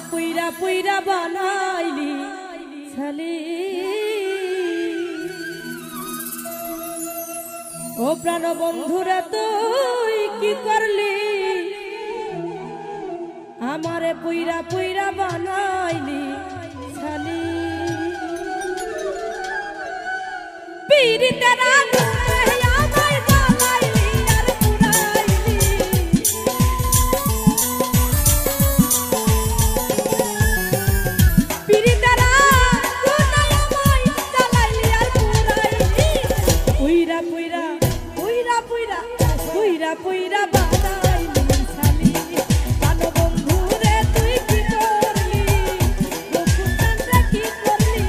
পুইরা পুইরা বানাইলি ছালি ও প্রাণ বন্ধুরা তুই কি করলি আমারে পুইরা পুইরা বানাইলি ছালি পীড়িতের আগুনে আমায় জ্বালাইলি আর পুরাইলি পীড়িতের আগুনে আমায় জ্বালাইলি আর পুরাইলি পুইরা পুইরা পুইরা পুইরা পুইরা পুইরা বানাইলি ছালি প্রাণ বন্ধুরে তুই কি করলি গোকুলচন্দ্রে কি করলি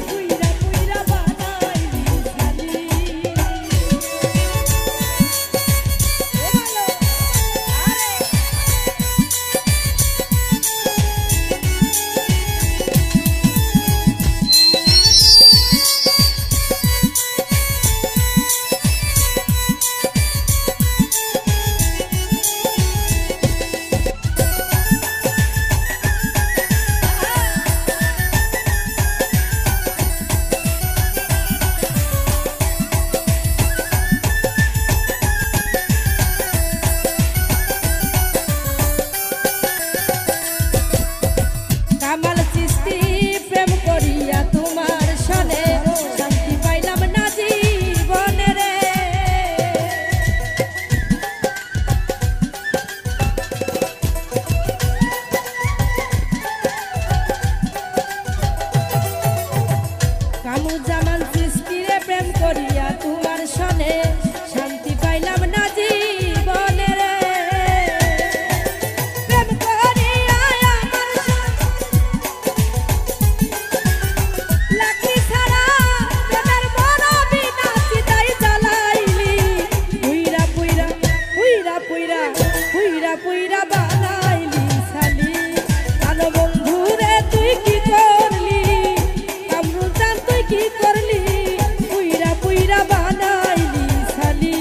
পুইরা পুইরা বানাইলি ছালি ও ভালো কামাল সৃষ্টি প্রেম করিয়া তোমার সনে শান্তি পাইলাম না জীবনে রে কামু জামাল সৃষ্টি রে প্রেম করিয়া তোমার সনে শান্তি পাইলাম না জীবনে রে প্রেম করিয়া আমার লাকি ছাড়া প্রেমের বড় বিনাশী তাই জ্বালাইলি পুইরা পুইরা পুইরা পুইরা পুইরা পুইরা বানাইলি ছালি প্রাণ বন্ধুরে তুই কি করলি কামরুলচাঁদ তুই কি করলি পুইরা পুইরা বানাইলি ছালি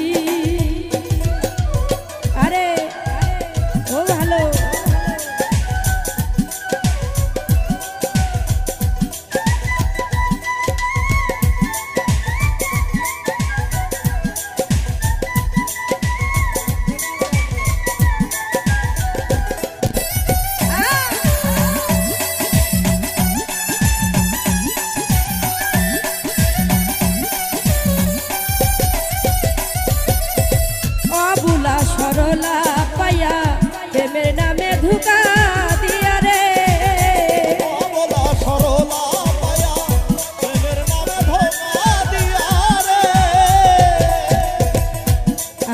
আরে ও ভালো অবুলা সরলা পাইয়া প্রেমের নামে ধোঁকা দিয়া রে অবলা সরলা পায়া প্রেমের নামে ধোঁকা দিয়া রে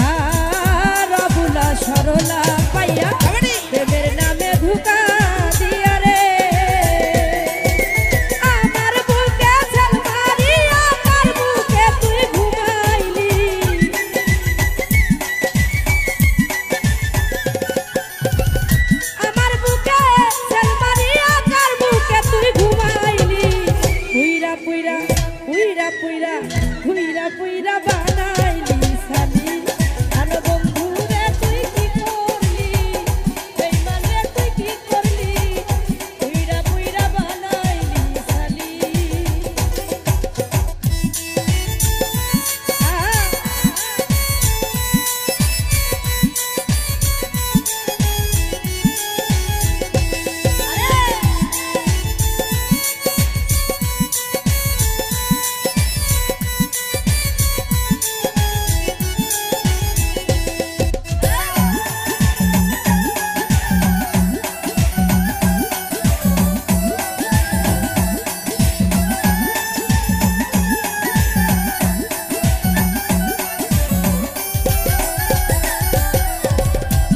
আর অবুলা সরলা পাইয়া প্রেমের নামে ধোঁকা দিয়া রে আমার বুকে ঝাল মারিয়া আমার বুকে তুই ঘুমাইলি আমার বুকে ঝাল মারিয়া কার বুকে তুই ঘুমাইলি পুইরা পুইরা পুইরা পুইরা পুইরা পুইরা বানাইলি ছালি প্রাণ বন্ধুরে তুই কি করলি বেঈমান রে তুই কি করলি পুইরা পুইরা বানাইলি ছালি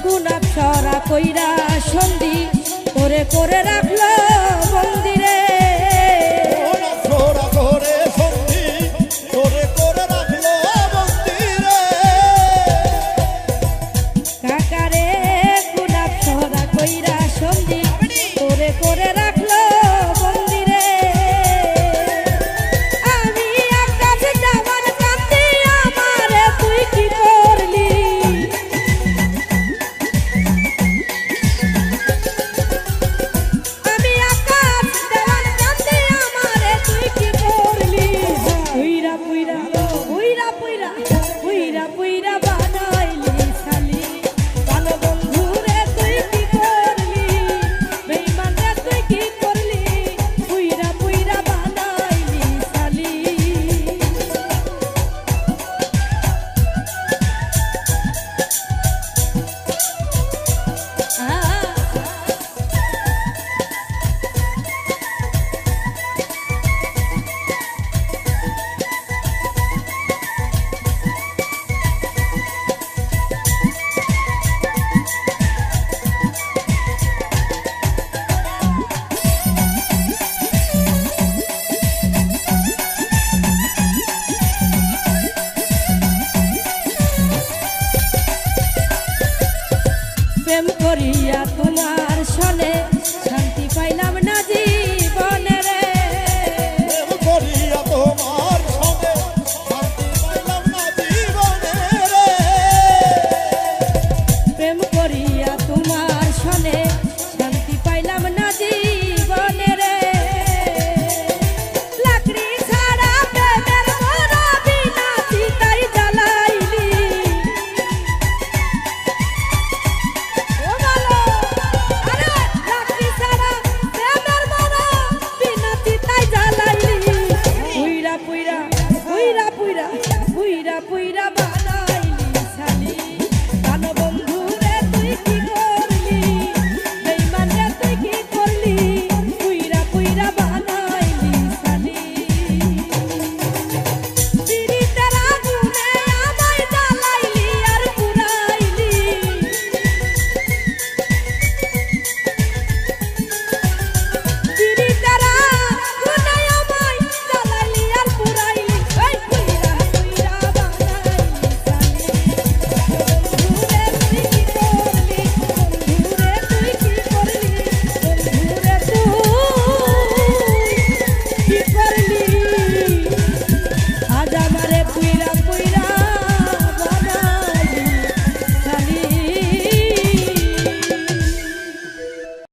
গুনাব ছড়া কইরা সন্ধি করে করে রাখলো